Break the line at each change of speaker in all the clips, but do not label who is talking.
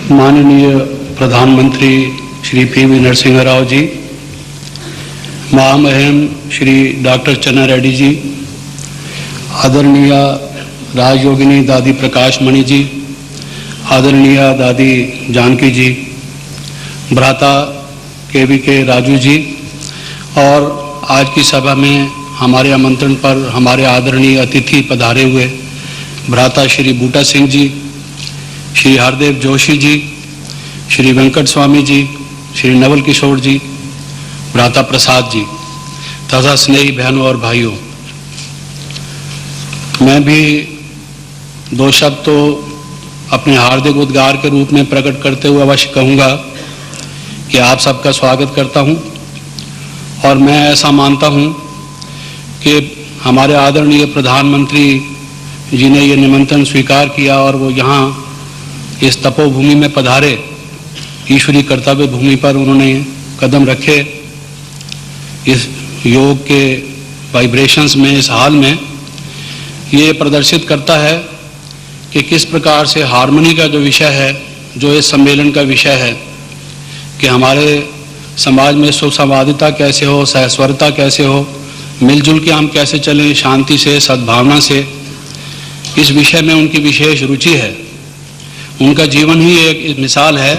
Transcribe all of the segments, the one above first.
माननीय प्रधानमंत्री श्री पी.वी. नरसिंह राव जी, महामहिम श्री डॉक्टर चन्ना रेड्डी जी, आदरणीय राजयोगिनी दादी प्रकाश मणि जी, आदरणीय दादी जानकी जी, भ्राता के राजू जी, और आज की सभा में हमारे आमंत्रण पर हमारे आदरणीय अतिथि पधारे हुए भ्राता श्री बूटा सिंह जी, श्री हरदेव जोशी जी, श्री वेंकट स्वामी जी, श्री नवल किशोर जी, भ्राता प्रसाद जी तथा स्नेही बहनों और भाइयों, मैं भी दो शब्द तो अपने हार्दिक उद्गार के रूप में प्रकट करते हुए अवश्य कहूँगा कि आप सबका स्वागत करता हूँ। और मैं ऐसा मानता हूँ कि हमारे आदरणीय प्रधानमंत्री जी ने ये निमंत्रण स्वीकार किया और वो यहाँ इस तपोभूमि में पधारे, ईश्वरीय कर्तव्य भूमि पर उन्होंने कदम रखे। इस योग के वाइब्रेशंस में, इस हाल में, ये प्रदर्शित करता है कि किस प्रकार से हार्मनी का जो विषय है, जो इस सम्मेलन का विषय है, कि हमारे समाज में सुसंवादिता कैसे हो, सहस्वरता कैसे हो, मिलजुल के हम कैसे चलें शांति से, सद्भावना से, इस विषय में उनकी विशेष रुचि है। उनका जीवन ही एक मिसाल है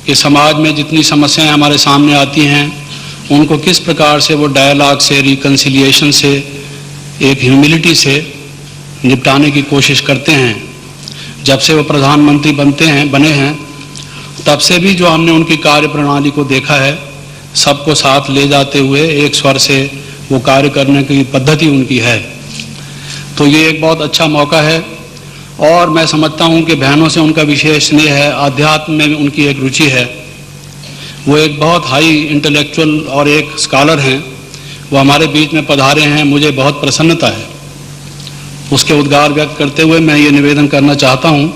कि समाज में जितनी समस्याएं हमारे सामने आती हैं उनको किस प्रकार से वो डायलॉग से, रिकन्सिलिएशन से, एक ह्यूमिलिटी से निपटाने की कोशिश करते हैं। जब से वो प्रधानमंत्री बने हैं तब से भी जो हमने उनकी कार्य प्रणाली को देखा है, सबको साथ ले जाते हुए एक स्वर से वो कार्य करने की पद्धति उनकी है। तो ये एक बहुत अच्छा मौका है और मैं समझता हूँ कि बहनों से उनका विशेष स्नेह है, आध्यात्म में उनकी एक रुचि है। वो एक बहुत हाई इंटेलेक्चुअल और एक स्कॉलर हैं, वो हमारे बीच में पधारे हैं, मुझे बहुत प्रसन्नता है। उसके उद्गार व्यक्त करते हुए मैं ये निवेदन करना चाहता हूँ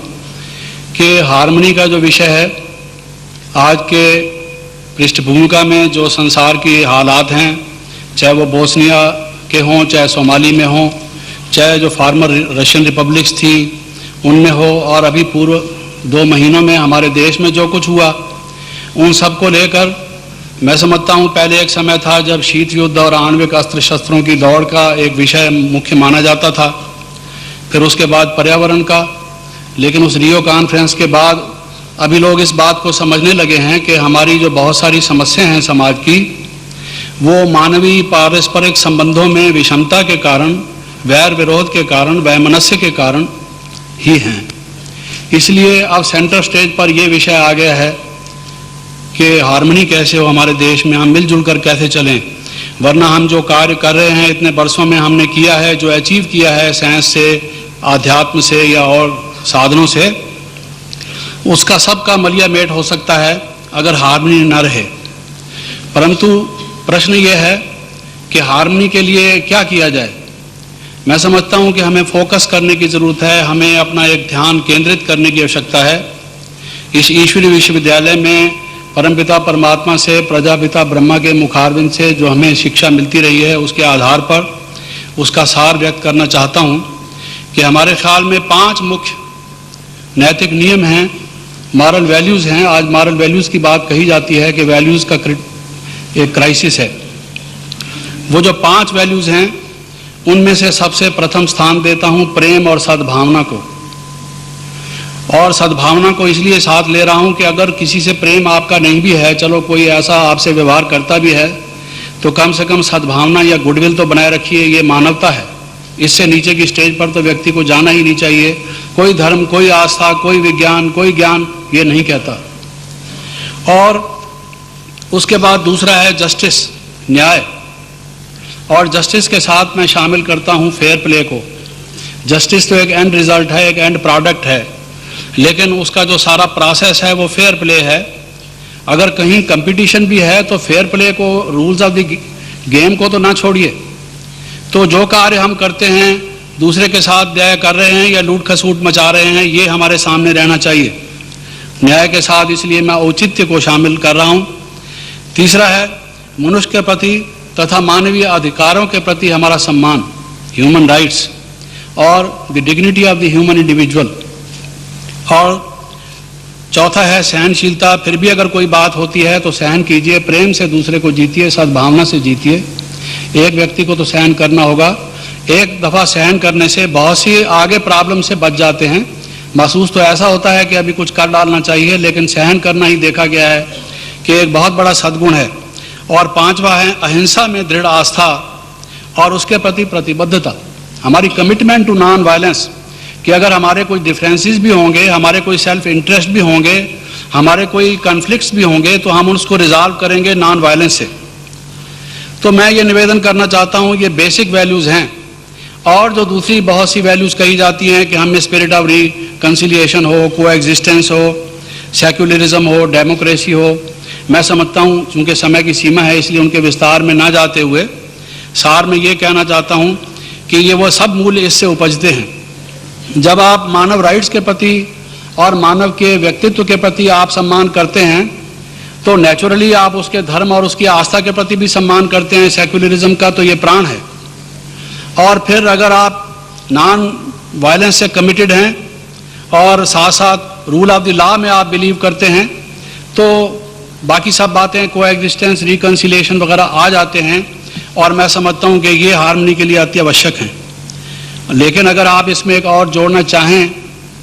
कि हार्मनी का जो विषय है, आज के पृष्ठभूमिका में जो संसार की हालात हैं, चाहे वो बोस्निया के हों, चाहे सोमाली में हों, चाहे जो फार्मर रशियन रिपब्लिक्स थी उनमें हो, और अभी पूर्व 2 महीनों में हमारे देश में जो कुछ हुआ, उन सब को लेकर मैं समझता हूँ पहले एक समय था जब शीत युद्ध और आणविक अस्त्र शस्त्रों की दौड़ का एक विषय मुख्य माना जाता था, फिर उसके बाद पर्यावरण का, लेकिन उस रियो कॉन्फ्रेंस के बाद अभी लोग इस बात को समझने लगे हैं कि हमारी जो बहुत सारी समस्याएं हैं समाज की, वो मानवीय पारस्परिक संबंधों में विषमता के कारण, वैर विरोध के कारण, वैमनस्य के कारण ही हैं। इसलिए अब सेंटर स्टेज पर ये विषय आ गया है कि हार्मनी कैसे हो हमारे देश में, हम मिलजुल कर कैसे चलें। वरना हम जो कार्य कर रहे हैं, इतने वर्षों में हमने किया है, जो अचीव किया है साइंस से, आध्यात्म से या और साधनों से, उसका सबका मलिया मेट हो सकता है अगर हार्मनी न रहे। परंतु प्रश्न ये है कि हार्मनी के लिए क्या किया जाए। मैं समझता हूँ कि हमें फोकस करने की ज़रूरत है, हमें अपना एक ध्यान केंद्रित करने की आवश्यकता है। इस ईश्वरीय विश्वविद्यालय में परमपिता परमात्मा से, प्रजापिता ब्रह्मा के मुखारविंद से जो हमें शिक्षा मिलती रही है, उसके आधार पर उसका सार व्यक्त करना चाहता हूँ कि हमारे ख्याल में 5 मुख्य नैतिक नियम हैं, मॉरल वैल्यूज़ हैं। आज मॉरल वैल्यूज़ की बात कही जाती है कि वैल्यूज़ का एक क्राइसिस है। वो जो 5 वैल्यूज़ हैं उनमें से सबसे प्रथम स्थान देता हूँ प्रेम और सद्भावना को। और सद्भावना को इसलिए साथ ले रहा हूँ कि अगर किसी से प्रेम आपका नहीं भी है, चलो कोई ऐसा आपसे व्यवहार करता भी है, तो कम से कम सद्भावना या गुडविल तो बनाए रखिए। ये मानवता है, इससे नीचे की स्टेज पर तो व्यक्ति को जाना ही नहीं चाहिए। कोई धर्म, कोई आस्था, कोई विज्ञान, कोई ज्ञान ये नहीं कहता। और उसके बाद दूसरा है जस्टिस, न्याय। और जस्टिस के साथ मैं शामिल करता हूँ फेयर प्ले को। जस्टिस तो एक एंड रिजल्ट है, एक एंड प्रोडक्ट है, लेकिन उसका जो सारा प्रोसेस है वो फेयर प्ले है। अगर कहीं कंपटीशन भी है तो फेयर प्ले को, रूल्स ऑफ द गेम को तो ना छोड़िए। तो जो कार्य हम करते हैं, दूसरे के साथ न्याय कर रहे हैं या लूट खसूट मचा रहे हैं, ये हमारे सामने रहना चाहिए। न्याय के साथ इसलिए मैं औचित्य को शामिल कर रहा हूँ। तीसरा है मनुष्य के प्रति तथा मानवीय अधिकारों के प्रति हमारा सम्मान, ह्यूमन राइट्स, और the dignity of the human individual. और चौथा है सहनशीलता। फिर भी अगर कोई बात होती है तो सहन कीजिए, प्रेम से दूसरे को जीतिए, सद्भावना से जीतिए। एक व्यक्ति को तो सहन करना होगा। एक दफ़ा सहन करने से बहुत सी आगे प्रॉब्लम से बच जाते हैं। महसूस तो ऐसा होता है कि अभी कुछ कर डालना चाहिए, लेकिन सहन करना ही देखा गया है कि एक बहुत बड़ा सद्गुण है। और पांचवा है अहिंसा में दृढ़ आस्था और उसके प्रति प्रतिबद्धता, हमारी कमिटमेंट टू नॉन वायलेंस, कि अगर हमारे कोई डिफरेंसेस भी होंगे, हमारे कोई सेल्फ इंटरेस्ट भी होंगे, हमारे कोई कॉन्फ्लिक्ट्स भी होंगे, तो हम उसको रिजॉल्व करेंगे नॉन वायलेंस से। तो मैं ये निवेदन करना चाहता हूँ, ये बेसिक वैल्यूज़ हैं। और जो दूसरी बहुत सी वैल्यूज़ कही जाती हैं कि हम में स्पिरिट ऑफ रिकन्सिलिएशन हो, कोएग्जिस्टेंस हो, सेक्युलरिज्म हो, डेमोक्रेसी हो, मैं समझता हूँ चूँकि समय की सीमा है इसलिए उनके विस्तार में ना जाते हुए सार में ये कहना चाहता हूँ कि ये वो सब मूल्य इससे उपजते हैं। जब आप मानव राइट्स के प्रति और मानव के व्यक्तित्व के प्रति आप सम्मान करते हैं तो नेचुरली आप उसके धर्म और उसकी आस्था के प्रति भी सम्मान करते हैं। सेक्युलरिज्म का तो ये प्राण है। और फिर अगर आप नॉन वायलेंस से कमिटेड हैं और साथ साथ रूल ऑफ द लॉ में आप बिलीव करते हैं तो बाकी सब बातें कोएग्जिस्टेंस, रिकन्सिलिएशन वगैरह आ जाते हैं। और मैं समझता हूँ कि ये हार्मनी के लिए अति आवश्यक हैं। लेकिन अगर आप इसमें एक और जोड़ना चाहें,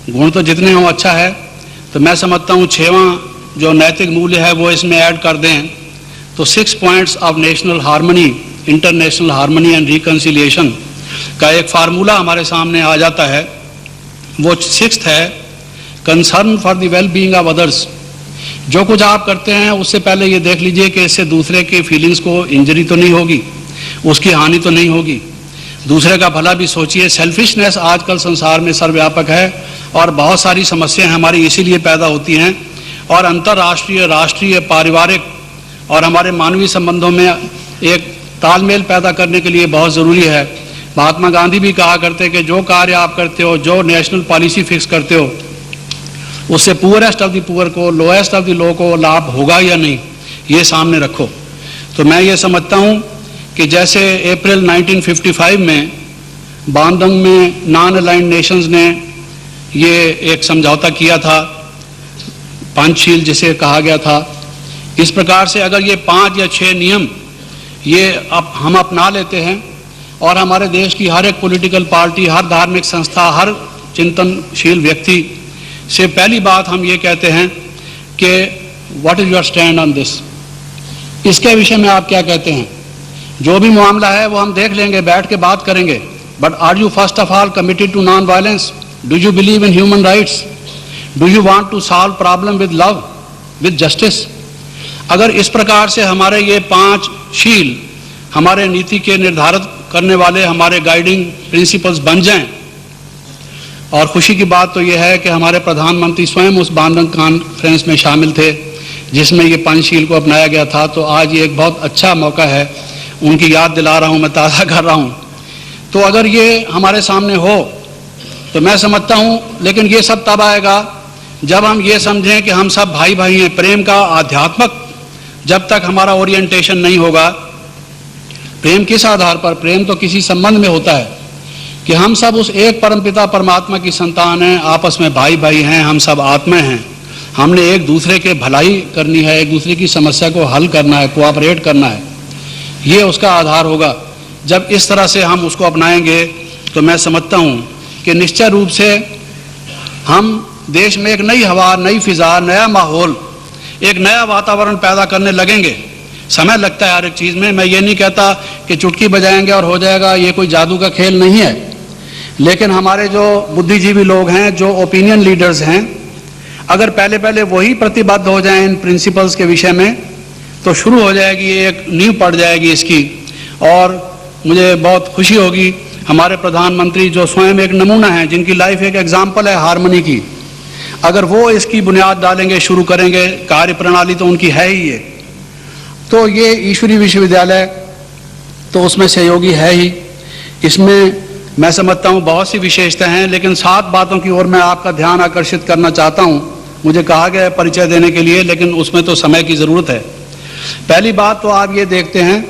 गुण तो जितने हों अच्छा है, तो मैं समझता हूँ 6वां जो नैतिक मूल्य है वो इसमें ऐड कर दें तो 6 points of national harmony, international harmony and reconciliation का एक फार्मूला हमारे सामने आ जाता है। वो 6th है concern for the well being of others. जो कुछ आप करते हैं उससे पहले ये देख लीजिए कि इससे दूसरे की फीलिंग्स को इंजरी तो नहीं होगी, उसकी हानि तो नहीं होगी, दूसरे का भला भी सोचिए। सेल्फिशनेस आजकल संसार में सर्वव्यापक है और बहुत सारी समस्याएं हमारी इसीलिए पैदा होती हैं। और अंतर्राष्ट्रीय, राष्ट्रीय, पारिवारिक और हमारे मानवीय संबंधों में एक तालमेल पैदा करने के लिए बहुत ज़रूरी है। महात्मा गांधी भी कहा करते कि जो कार्य आप करते हो, जो नेशनल पॉलिसी फिक्स करते हो, उससे पुअरेस्ट ऑफ द पुअर को, लोएस्ट ऑफ द लो को लाभ होगा या नहीं, ये सामने रखो। तो मैं ये समझता हूँ कि जैसे अप्रैल 1955 में बांदंग में नॉन अलाइंड नेशंस ने ये एक समझौता किया था, पंचशील जिसे कहा गया था, इस प्रकार से अगर ये 5 या 6 नियम ये हम अपना लेते हैं और हमारे देश की हर एक पॉलिटिकल पार्टी, हर धार्मिक संस्था, हर चिंतनशील व्यक्ति से पहली बात हम ये कहते हैं कि what is your stand on this, इसके विषय में आप क्या कहते हैं। जो भी मामला है वो हम देख लेंगे, बैठ के बात करेंगे, but are you first of all committed to non violence? Do you believe in human rights? Do you want to solve problem with love, with justice? अगर इस प्रकार से हमारे ये 5 शील हमारे नीति के निर्धारित करने वाले हमारे गाइडिंग प्रिंसिपल्स बन जाएं, और खुशी की बात तो यह है कि हमारे प्रधानमंत्री स्वयं उस बांदंग कॉन्फ्रेंस में शामिल थे जिसमें ये पंचशील को अपनाया गया था। तो आज ये एक बहुत अच्छा मौका है, उनकी याद दिला रहा हूँ, मैं ताज़ा कर रहा हूँ। तो अगर ये हमारे सामने हो तो मैं समझता हूँ, लेकिन ये सब तब आएगा जब हम ये समझें कि हम सब भाई भाई हैं। प्रेम का आध्यात्मक जब तक हमारा ओरिएंटेशन नहीं होगा, प्रेम किस आधार पर? प्रेम तो किसी संबंध में होता है कि हम सब उस एक परमपिता परमात्मा की संतान हैं, आपस में भाई भाई हैं, हम सब आत्माएं हैं। हमने एक दूसरे के भलाई करनी है, एक दूसरे की समस्या को हल करना है, कोऑपरेट करना है, ये उसका आधार होगा। जब इस तरह से हम उसको अपनाएंगे तो मैं समझता हूँ कि निश्चय रूप से हम देश में एक नई हवा, नई फिजा, नया माहौल, एक नया वातावरण पैदा करने लगेंगे। समय लगता है हर एक चीज़ में। मैं ये नहीं कहता कि चुटकी बजाएंगे और हो जाएगा, ये कोई जादू का खेल नहीं है। लेकिन हमारे जो बुद्धिजीवी लोग हैं, जो ओपिनियन लीडर्स हैं, अगर पहले पहले वही प्रतिबद्ध हो जाएं इन प्रिंसिपल्स के विषय में तो शुरू हो जाएगी, एक नींव पड़ जाएगी इसकी। और मुझे बहुत खुशी होगी हमारे प्रधानमंत्री जो स्वयं एक नमूना है, जिनकी लाइफ एक एग्जाम्पल है हार्मनी की, अगर वो इसकी बुनियाद डालेंगे, शुरू करेंगे, कार्य प्रणाली तो उनकी है ही ये। तो ये ईश्वरीय विश्वविद्यालय तो उसमें सहयोगी है ही। इसमें मैं समझता हूँ बहुत सी विशेषताएं हैं, लेकिन 7 बातों की ओर मैं आपका ध्यान आकर्षित करना चाहता हूँ। मुझे कहा गया है परिचय देने के लिए, लेकिन उसमें तो समय की ज़रूरत है। पहली बात तो आप ये देखते हैं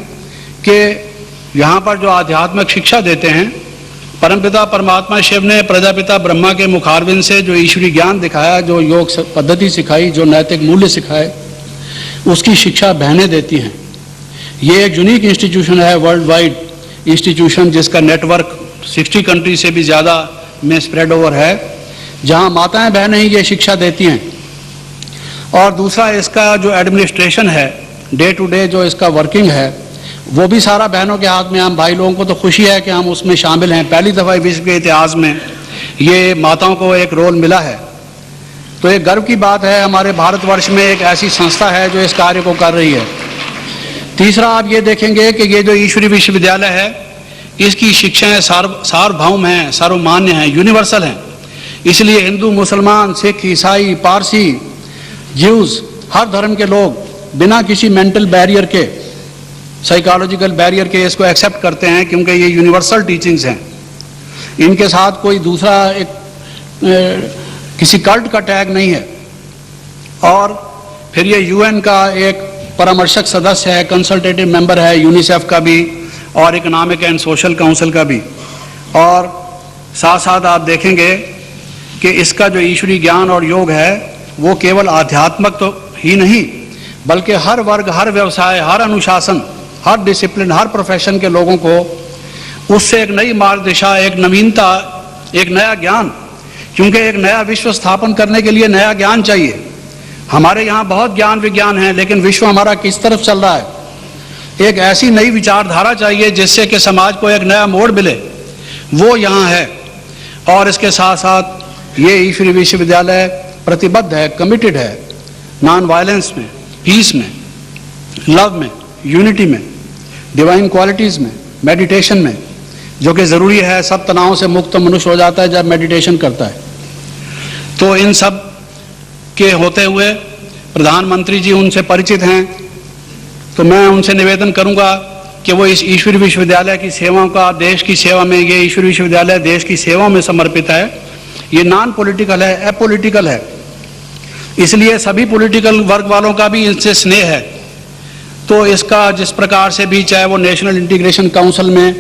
कि यहाँ पर जो आध्यात्मिक शिक्षा देते हैं परमपिता परमात्मा शिव ने प्रजापिता ब्रह्मा के मुखारविंद से जो ईश्वरी ज्ञान दिखाया, जो योग पद्धति सिखाई, जो नैतिक मूल्य सिखाए, उसकी शिक्षा बहनें देती हैं। ये एक यूनिक इंस्टीट्यूशन है, वर्ल्ड वाइड इंस्टीट्यूशन, जिसका नेटवर्क 60 कंट्री से भी ज़्यादा में स्प्रेड ओवर है, जहाँ माताएं बहनें ये शिक्षा देती हैं। और दूसरा, इसका जो एडमिनिस्ट्रेशन है, डे टू डे जो इसका वर्किंग है, वो भी सारा बहनों के हाथ में। हम भाई लोगों को तो खुशी है कि हम उसमें शामिल हैं। पहली दफ़ा विश्व के इतिहास में ये माताओं को एक रोल मिला है, तो एक गर्व की बात है। हमारे भारतवर्ष में एक ऐसी संस्था है जो इस कार्य को कर रही है। तीसरा, आप ये देखेंगे कि ये जो ईश्वरी विश्वविद्यालय है, इसकी शिक्षाएं सार्वभौम हैं, सर्वमान्य हैं, यूनिवर्सल हैं। इसलिए हिंदू, मुसलमान, सिख, ईसाई, पारसी, ज्यूज, हर धर्म के लोग बिना किसी मेंटल बैरियर के, साइकोलॉजिकल बैरियर के इसको एक्सेप्ट करते हैं, क्योंकि ये यूनिवर्सल टीचिंग्स हैं। इनके साथ कोई दूसरा किसी कल्ट का टैग नहीं है। और फिर ये यूएन का एक परामर्शक सदस्य है, कंसल्टेटिव मेंबर है, यूनिसेफ का भी और इकोनॉमिक एंड सोशल काउंसिल का भी। और साथ साथ आप देखेंगे कि इसका जो ईश्वरी ज्ञान और योग है, वो केवल आध्यात्मिक तो ही नहीं, बल्कि हर वर्ग, हर व्यवसाय, हर अनुशासन, हर डिसिप्लिन, हर प्रोफेशन के लोगों को उससे एक नई मार्ग दिशा, एक नवीनता, एक नया ज्ञान, क्योंकि एक नया विश्व स्थापन करने के लिए नया ज्ञान चाहिए। हमारे यहाँ बहुत ज्ञान विज्ञान है, लेकिन विश्व हमारा किस तरफ चल रहा है? एक ऐसी नई विचारधारा चाहिए जिससे कि समाज को एक नया मोड़ मिले, वो यहाँ है। और इसके साथ साथ ये ईश्वरी विश्वविद्यालय प्रतिबद्ध है, कमिटेड है नॉन वायलेंस में, पीस में, लव में, यूनिटी में, डिवाइन क्वालिटीज़ में, मेडिटेशन में, जो कि ज़रूरी है। सब तनाव से मुक्त मनुष्य हो जाता है जब मेडिटेशन करता है। तो इन सब के होते हुए प्रधानमंत्री जी उनसे परिचित हैं, तो मैं उनसे निवेदन करूंगा कि वो इस ईश्वरी विश्वविद्यालय की सेवाओं का, देश की सेवा में, ये ईश्वरी विश्वविद्यालय देश की सेवा में समर्पित है। ये नॉन पॉलिटिकल है, अपॉलिटिकल है, इसलिए सभी पॉलिटिकल वर्ग वालों का भी इनसे स्नेह है। तो इसका जिस प्रकार से भी, चाहे वो नेशनल इंटीग्रेशन काउंसिल में,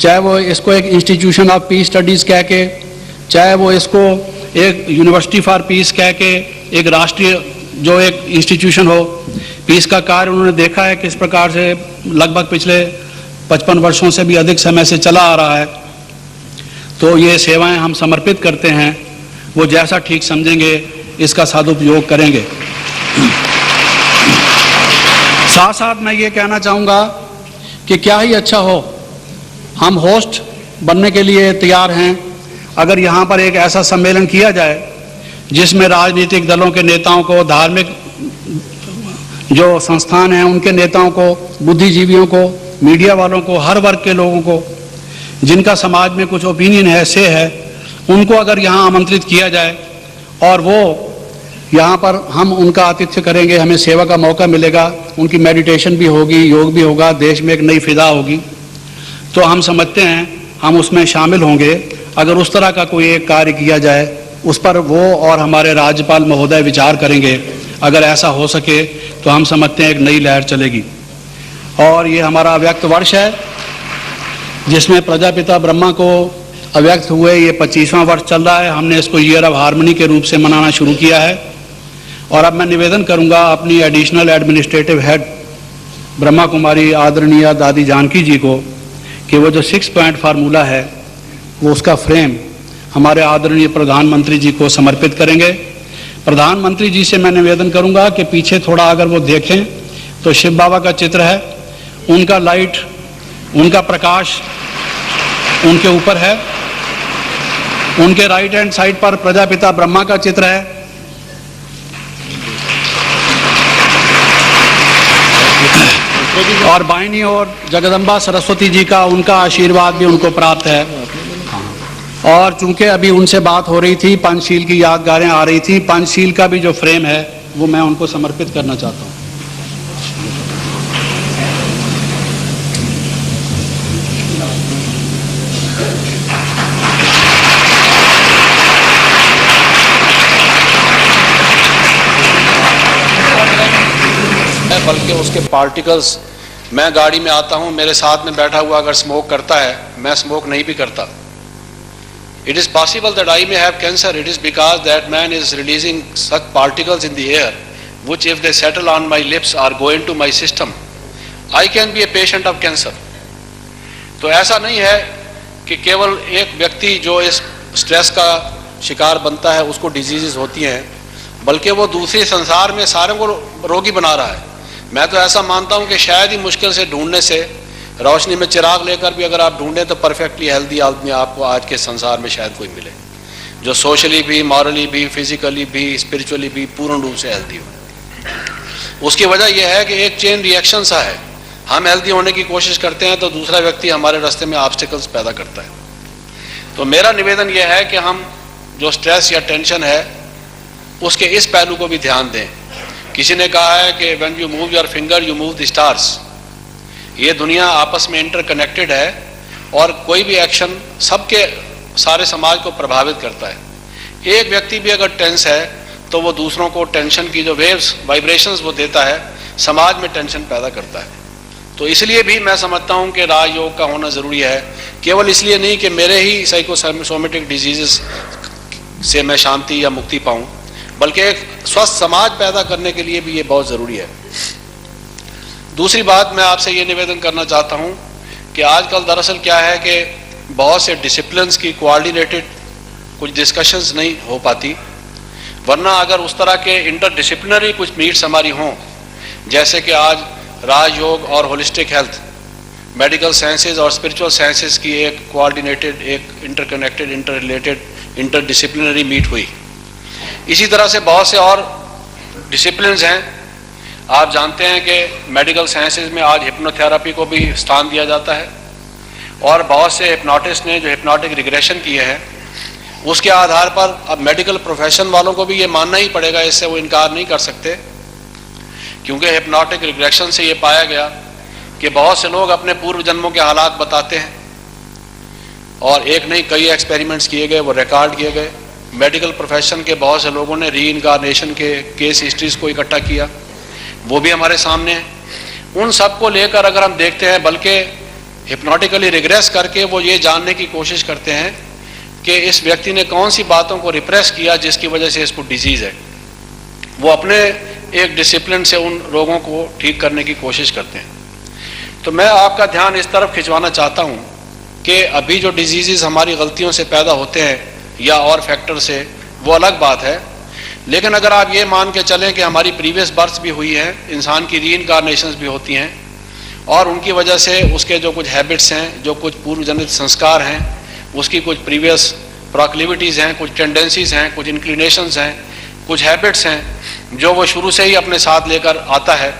चाहे वो इसको एक इंस्टीट्यूशन ऑफ पीस स्टडीज़ कह के, चाहे वो इसको एक यूनिवर्सिटी फॉर पीस कह के, एक राष्ट्रीय जो एक इंस्टीट्यूशन हो, पीस का कार्य उन्होंने देखा है किस प्रकार से लगभग पिछले 55 वर्षों से भी अधिक समय से चला आ रहा है। तो ये सेवाएं हम समर्पित करते हैं, वो जैसा ठीक समझेंगे इसका सदुपयोग करेंगे। साथ साथ मैं ये कहना चाहूँगा कि क्या ही अच्छा हो, हम होस्ट बनने के लिए तैयार हैं। अगर यहाँ पर एक ऐसा सम्मेलन किया जाए जिसमें राजनीतिक दलों के नेताओं को, धार्मिक जो संस्थान हैं उनके नेताओं को, बुद्धिजीवियों को, मीडिया वालों को, हर वर्ग के लोगों को जिनका समाज में कुछ ओपिनियन है, से है, उनको अगर यहाँ आमंत्रित किया जाए और वो यहाँ पर हम उनका आतिथ्य करेंगे, हमें सेवा का मौका मिलेगा, उनकी मेडिटेशन भी होगी, योग भी होगा, देश में एक नई फिदा होगी, तो हम समझते हैं हम उसमें शामिल होंगे। अगर उस तरह का कोई एक कार्य किया जाए, उस पर वो और हमारे राज्यपाल महोदय विचार करेंगे। अगर ऐसा हो सके तो हम समझते हैं एक नई लहर चलेगी। और ये हमारा अव्यक्त वर्ष है, जिसमें प्रजापिता ब्रह्मा को अव्यक्त हुए ये 25वां वर्ष चल रहा है। हमने इसको ईयर ऑफ हार्मनी के रूप से मनाना शुरू किया है। और अब मैं निवेदन करूंगा अपनी additional administrative head Brahma Kumari आदरणीय दादी जानकी जी को कि वो जो 6 पॉइंट फार्मूला है, वो उसका फ्रेम हमारे आदरणीय प्रधानमंत्री जी को समर्पित करेंगे। प्रधानमंत्री जी से मैं निवेदन करूंगा कि पीछे थोड़ा अगर वो देखें तो शिव बाबा का चित्र है, उनका लाइट, उनका प्रकाश उनके ऊपर है। उनके राइट हैंड साइड पर प्रजापिता ब्रह्मा का चित्र है। और बाईं ओर जगदम्बा सरस्वती जी का, उनका आशीर्वाद भी उनको प्राप्त है। और चूंकि अभी उनसे बात हो रही थी, पंचशील की यादगारें आ रही थी, पंचशील का भी जो फ्रेम है वो मैं उनको समर्पित करना चाहता हूँ।
बल्कि उसके पार्टिकल्स, मैं गाड़ी में आता हूँ, मेरे साथ में बैठा हुआ अगर स्मोक करता है, मैं स्मोक नहीं भी करता, It is possible that I may have cancer. It is because that man is releasing such particles in the air, which if they settle on my lips or go into my system, I can be a patient of cancer. तो ऐसा नहीं है कि केवल एक व्यक्ति जो इस स्ट्रेस का शिकार बनता है उसको डिजीजेस होती हैं, बल्कि वो दूसरे संसार में सारों को रोगी बना रहा है। मैं तो ऐसा मानता हूं कि शायद ही मुश्किल से ढूंढने से, रोशनी में चिराग लेकर भी अगर आप ढूंढें तो परफेक्टली हेल्दी आदमी आपको आज के संसार में शायद कोई मिले, जो सोशली भी, मॉरली भी, फिजिकली भी, स्पिरिचुअली भी पूर्ण रूप से हेल्दी हो। उसकी वजह यह है कि एक चेन रिएक्शन सा है, हम हेल्दी होने की कोशिश करते हैं तो दूसरा व्यक्ति हमारे रास्ते में ऑब्स्टिकल्स पैदा करता है। तो मेरा निवेदन यह है कि हम जो स्ट्रेस या टेंशन है उसके इस पहलू को भी ध्यान दें। किसी ने कहा है कि when you move your finger you move the stars. ये दुनिया आपस में इंटरकनेक्टेड है और कोई भी एक्शन सबके सारे समाज को प्रभावित करता है। एक व्यक्ति भी अगर टेंस है तो वो दूसरों को टेंशन की जो वेव्स, वाइब्रेशंस वो देता है, समाज में टेंशन पैदा करता है। तो इसलिए भी मैं समझता हूं कि राजयोग का होना जरूरी है, केवल इसलिए नहीं कि मेरे ही साइकोसोमेटिक डिजीजेस से मैं शांति या मुक्ति पाऊं, बल्कि एक स्वस्थ समाज पैदा करने के लिए भी ये बहुत जरूरी है। दूसरी बात मैं आपसे ये निवेदन करना चाहता हूं कि आजकल दरअसल क्या है कि बहुत से डिसिप्लिन्स की कोऑर्डिनेटेड कुछ डिस्कशंस नहीं हो पाती, वरना अगर उस तरह के इंटरडिसिप्लिनरी कुछ मीट्स हमारी हों, जैसे कि आज राजयोग और होलिस्टिक हेल्थ, मेडिकल साइंसेज और स्पिरिचुअल साइंसेज की एक कोऑर्डिनेटेड, एक इंटरकनेक्टेड, इंटररिलेटेड, इंटरडिसिप्लिनरी मीट हुई। इसी तरह से बहुत से और डिसिप्लिन्स हैं। आप जानते हैं कि मेडिकल साइंसेज में आज हिप्नोथेरेपी को भी स्थान दिया जाता है और बहुत से हिप्नोटिस्ट ने जो हिप्नोटिक रिग्रेशन किए हैं उसके आधार पर अब मेडिकल प्रोफेशन वालों को भी ये मानना ही पड़ेगा, इससे वो इनकार नहीं कर सकते, क्योंकि हिप्नोटिक रिग्रेशन से ये पाया गया कि बहुत से लोग अपने पूर्व जन्मों के हालात बताते हैं और एक नहीं कई एक्सपेरिमेंट्स किए गए, वो रिकॉर्ड किए गए। मेडिकल प्रोफेशन के बहुत से लोगों ने रीइंकारनेशन के केस हिस्ट्रीज को इकट्ठा किया, वो भी हमारे सामने है। उन सब को लेकर अगर हम देखते हैं, बल्कि हिप्नोटिकली रिग्रेस करके वो ये जानने की कोशिश करते हैं कि इस व्यक्ति ने कौन सी बातों को रिप्रेस किया जिसकी वजह से इसको डिजीज है। वो अपने एक डिसिप्लिन से उन रोगों को ठीक करने की कोशिश करते हैं। तो मैं आपका ध्यान इस तरफ खिंचवाना चाहता हूं कि अभी जो डिजीजेस हमारी गलतियों से पैदा होते हैं या और फैक्टर से, वो अलग बात है, लेकिन अगर आप ये मान के चलें कि हमारी प्रीवियस बर्थ भी हुई है, इंसान की रीइंकारनेशंस भी होती हैं और उनकी वजह से उसके जो कुछ हैबिट्स हैं, जो कुछ पूर्व जनित संस्कार हैं, उसकी कुछ प्रीवियस प्रोक्लिविटीज़ हैं, कुछ टेंडेंसीज हैं, कुछ इंक्लिनेशंस हैं, कुछ हैबिट्स हैं जो वो शुरू से ही अपने साथ लेकर आता है,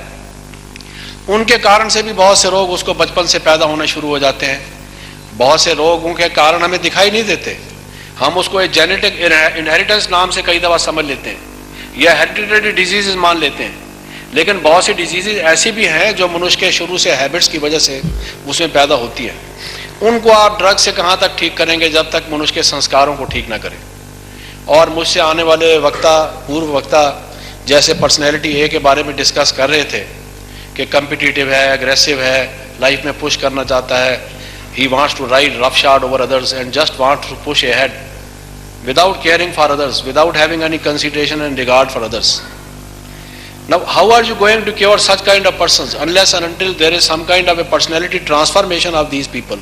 उनके कारण से भी बहुत से रोग उसको बचपन से पैदा होने शुरू हो जाते हैं। बहुत से रोगों के कारण हमें दिखाई नहीं देते, हम उसको एक जेनेटिक इनहेरिटेंस नाम से कई दफा समझ लेते हैं या हेरिडिटरी डिजीजेस मान लेते हैं, लेकिन बहुत सी डिजीजेस ऐसी भी हैं जो मनुष्य के शुरू से हैबिट्स की वजह से उसमें पैदा होती है। उनको आप ड्रग से कहाँ तक ठीक करेंगे जब तक मनुष्य के संस्कारों को ठीक ना करें। और मुझसे आने वाले वक्ता, पूर्व वक्ता जैसे पर्सनैलिटी ए के बारे में डिस्कस कर रहे थे कि कम्पिटिटिव है, एग्रेसिव है, लाइफ में पुश करना चाहता है, he wants to ride roughshod over others and just wants to push ahead without caring for others, without having any consideration and regard for others. Now, how are you going to cure such kind of persons unless and until there is some kind of a personality transformation of these people?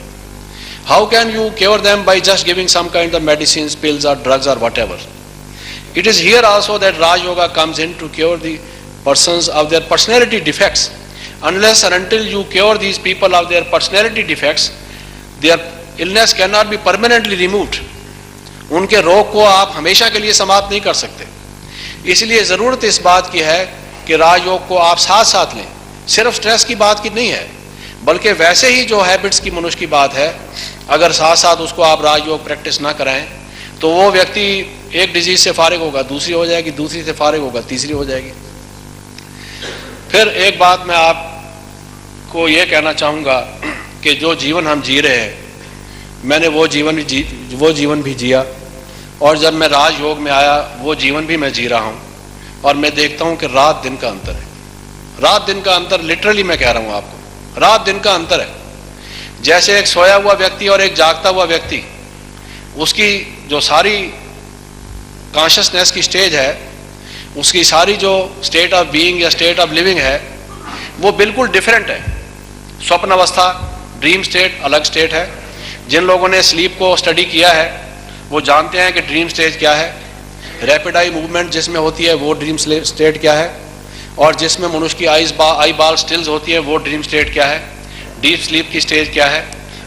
How can you cure them by just giving some kind of medicines, pills or drugs or whatever? It is here also that Raj Yoga comes in to cure the persons of their personality defects. Unless and until you cure these people of their personality defects, their illness cannot be permanently removed. उनके रोग को आप हमेशा के लिए समाप्त नहीं कर सकते। इसलिए ज़रूरत इस बात की है कि राजयोग को आप साथ साथ लें। सिर्फ स्ट्रेस की बात की नहीं है, बल्कि वैसे ही जो हैबिट्स की मनुष्य की बात है, अगर साथ साथ उसको आप राजयोग प्रैक्टिस ना कराएं तो वो व्यक्ति एक डिजीज से फारिग होगा, दूसरी हो जाएगी, दूसरी से फारिग होगा, तीसरी हो जाएगी। फिर एक बात मैं आपको ये कहना चाहूँगा कि जो जीवन हम जी रहे हैं, मैंने वो जीवन भी जिया और जब मैं राजयोग में आया वो जीवन भी मैं जी रहा हूँ और मैं देखता हूँ कि रात दिन का अंतर है। रात दिन का अंतर, लिटरली मैं कह रहा हूँ आपको, रात दिन का अंतर है। जैसे एक सोया हुआ व्यक्ति और एक जागता हुआ व्यक्ति, उसकी जो सारी कॉन्शियसनेस की स्टेज है, उसकी सारी जो स्टेट ऑफ बीइंग या स्टेट ऑफ लिविंग है, वो बिल्कुल डिफरेंट है। स्वप्न अवस्था, ड्रीम स्टेट अलग स्टेट है। जिन लोगों ने स्लीप को स्टडी किया है वो जानते हैं कि ड्रीम स्टेज क्या है, रैपिड आई मूवमेंट जिसमें होती है वो ड्रीम स्टेट क्या है, और जिसमें मनुष्य की आई बाल स्टिल्स होती है वो ड्रीम स्टेट क्या है, डीप स्लीप की स्टेज क्या है,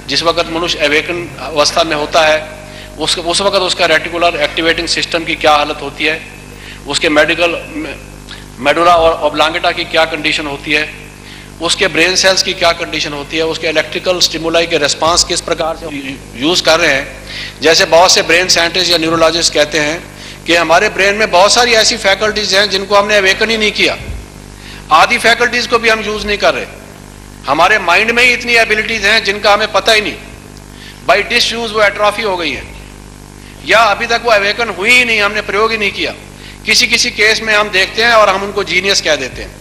जिस वक्त मनुष्य एवेकन अवस्था में होता है उस वक्त उसका रेटिकुलर एक्टिवेटिंग सिस्टम की क्या हालत होती है, उसके मेडुला और ऑब्लांगेटा की क्या कंडीशन होती है, उसके ब्रेन सेल्स की क्या कंडीशन होती है, उसके इलेक्ट्रिकल स्टिमुलाई के रिस्पांस किस प्रकार से यूज कर रहे हैं। जैसे बहुत से ब्रेन साइंटिस्ट या न्यूरोलॉजिस्ट कहते हैं कि हमारे ब्रेन में बहुत सारी ऐसी फैकल्टीज हैं जिनको हमने अवेकन ही नहीं किया, आधी फैकल्टीज को भी हम यूज नहीं कर रहे। हमारे माइंड में ही इतनी एबिलिटीज हैं जिनका हमें पता ही नहीं, बाई डिसयूज वो एट्रॉफी हो गई है, या अभी तक वो अवेकन हुई ही नहीं, हमने प्रयोग ही नहीं किया। किसी किसी केस में हम देखते हैं और हम उनको जीनियस कह देते हैं,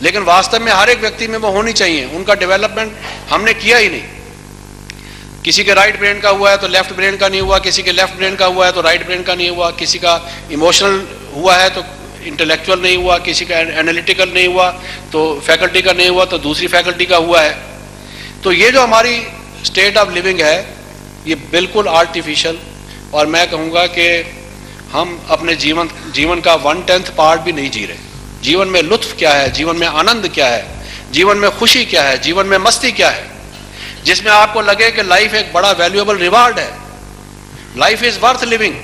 लेकिन वास्तव में हर एक व्यक्ति में वो होनी चाहिए। उनका डेवलपमेंट हमने किया ही नहीं। किसी के राइट ब्रेन का हुआ है तो लेफ्ट ब्रेन का नहीं हुआ, किसी के लेफ्ट ब्रेन का हुआ है तो राइट ब्रेन का नहीं हुआ, किसी का इमोशनल हुआ है तो इंटेलेक्चुअल नहीं हुआ, किसी का एनालिटिकल नहीं हुआ तो फैकल्टी का नहीं हुआ तो दूसरी फैकल्टी का हुआ है। तो ये जो हमारी स्टेट ऑफ लिविंग है ये बिल्कुल आर्टिफिशियल, और मैं कहूँगा कि हम अपने जीवन का 1/10 पार्ट भी नहीं जी रहे। जीवन में लुत्फ क्या है, जीवन में आनंद क्या है, जीवन में खुशी क्या है, जीवन में मस्ती क्या है, जिसमें आपको लगे कि लाइफ एक बड़ा वैल्यूएबल रिवार्ड है, लाइफ इज वर्थ लिविंग।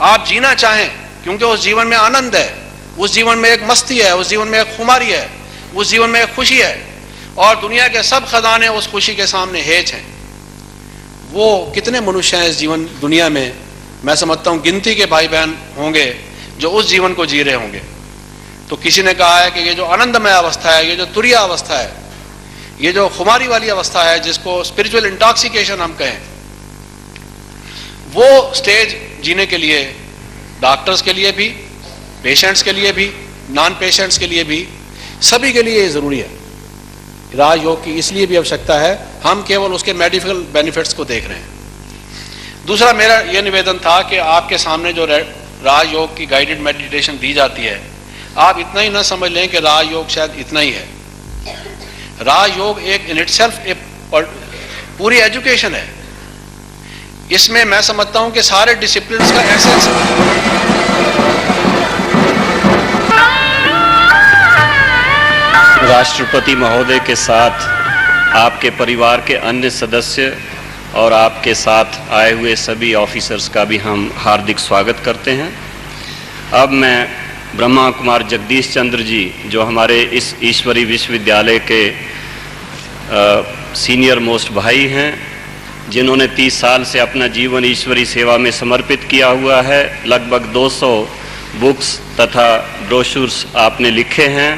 आप जीना चाहें क्योंकि उस जीवन में आनंद है, उस जीवन में एक मस्ती है, उस जीवन में एक खुमारी है, उस जीवन में एक खुशी है, और दुनिया के सब खजाने उस खुशी के सामने हेज हैं। वो कितने मनुष्य हैं इस जीवन दुनिया में, मैं समझता हूं गिनती के भाई बहन होंगे जो उस जीवन को जी रहे होंगे। तो किसी ने कहा है कि ये जो आनंदमय अवस्था है, ये जो तुरीय अवस्था है, ये जो खुमारी वाली अवस्था है, जिसको स्पिरिचुअल इंटॉक्सिकेशन हम कहें, वो स्टेज जीने के लिए डॉक्टर्स के लिए भी, पेशेंट्स के लिए भी, नॉन पेशेंट्स के लिए भी, सभी के लिए ये जरूरी है। राजयोग की इसलिए भी आवश्यकता है, हम केवल उसके मेडिकल बेनिफिट्स को देख रहे हैं। दूसरा मेरा यह निवेदन था कि आपके सामने जो राजयोग की गाइडेड मेडिटेशन दी जाती है, आप इतना ही ना समझ लें कि राजयोग शायद इतना ही है। राजयोग एक इन इटसेल्फ एक पूरी एजुकेशन है। इसमें मैं समझता हूं कि सारे डिसिप्लिन्स का एसेंस है।
राष्ट्रपति महोदय के साथ आपके परिवार के अन्य सदस्य और आपके साथ आए हुए सभी ऑफिसर्स का भी हम हार्दिक स्वागत करते हैं। अब मैं ब्रह्मा कुमार जगदीश चंद्र जी, जो हमारे इस ईश्वरी विश्वविद्यालय के सीनियर मोस्ट भाई हैं, जिन्होंने 30 साल से अपना जीवन ईश्वरी सेवा में समर्पित किया हुआ है, लगभग 200 बुक्स तथा ब्रोशूर्स आपने लिखे हैं,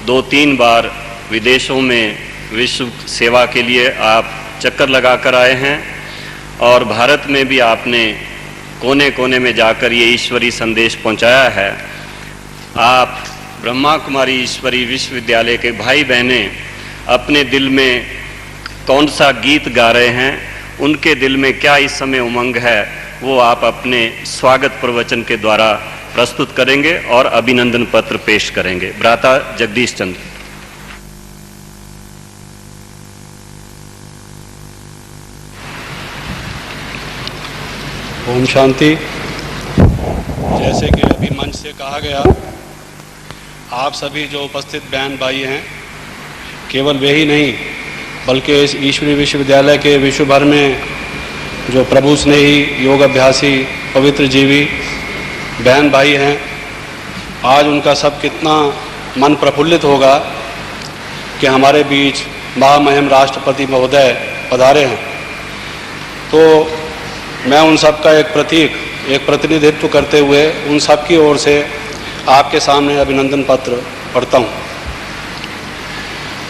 2-3 बार विदेशों में विश्व सेवा के लिए आप चक्कर लगा कर आए हैं, और भारत में भी आपने कोने कोने में जाकर ये ईश्वरी संदेश पहुंचाया है। आप ब्रह्मा कुमारी ईश्वरी विश्वविद्यालय के भाई बहनें अपने दिल में कौन सा गीत गा रहे हैं, उनके दिल में क्या इस समय उमंग है, वो आप अपने स्वागत प्रवचन के द्वारा प्रस्तुत करेंगे और अभिनंदन पत्र पेश करेंगे। भ्राता जगदीश चंद्र।
ओम शांति। जैसे कि अभी मंच से कहा गया, आप सभी जो उपस्थित बहन भाई हैं, केवल वे ही नहीं बल्कि इस ईश्वरी विश्वविद्यालय के विश्व भर में जो प्रभु स्नेही, योग अभ्यासी, पवित्र जीवी बहन भाई हैं, आज उनका सब कितना मन प्रफुल्लित होगा कि हमारे बीच महामहिम राष्ट्रपति महोदय पधारे हैं। तो मैं उन सब का एक प्रतीक, एक प्रतिनिधित्व करते हुए उन सब की ओर से आपके सामने अभिनंदन पत्र पढ़ता हूँ।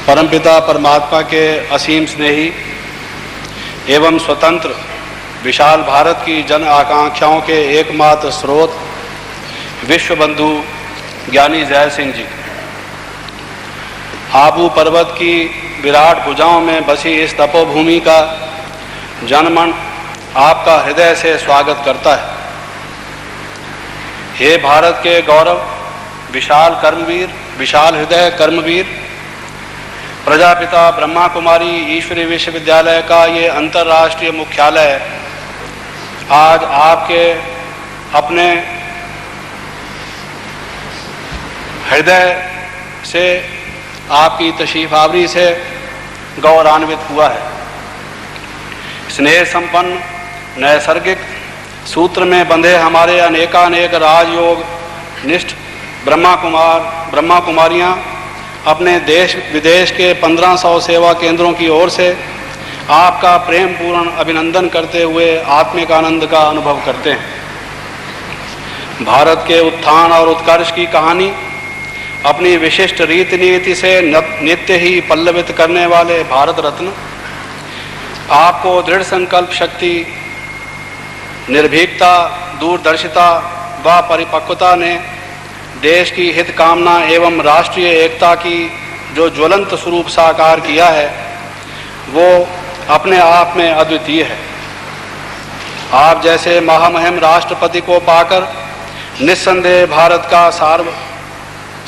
परमपिता परमात्मा के असीम स्नेही एवं स्वतंत्र विशाल भारत की जन आकांक्षाओं के एकमात्र स्रोत विश्व बंधु ज्ञानी जय सिंह जी, आबू पर्वत की विराट भुजाओं में बसी इस तपोभूमि का जनमन
आपका हृदय से स्वागत करता है। हे भारत के गौरव, विशाल हृदय कर्मवीर, प्रजापिता ब्रह्मा कुमारी ईश्वरीय विश्वविद्यालय का ये अंतर्राष्ट्रीय मुख्यालय आज आपके अपने हृदय से, आपकी तशरीफ आवरी से गौरवान्वित हुआ है। स्नेह संपन्न नैसर्गिक सूत्र में बंधे हमारे अनेकानेक राजयोग निष्ठ ब्रह्मा कुमारियां अपने देश विदेश के 1500 सेवा केंद्रों की ओर से आपका प्रेम पूर्ण अभिनंदन करते हुए आत्मिक आनंद का अनुभव करते हैं। भारत के उत्थान और उत्कर्ष की कहानी अपनी विशिष्ट रीति नीति से नित्य ही पल्लवित करने वाले भारत रत्न आपको दृढ़ संकल्प शक्ति, निर्भीकता, दूरदर्शिता व परिपक्वता ने देश की हित कामना एवं राष्ट्रीय एकता की जो ज्वलंत स्वरूप साकार किया है, वो अपने आप में अद्वितीय है। आप जैसे महामहिम राष्ट्रपति को पाकर निस्संदेह भारत का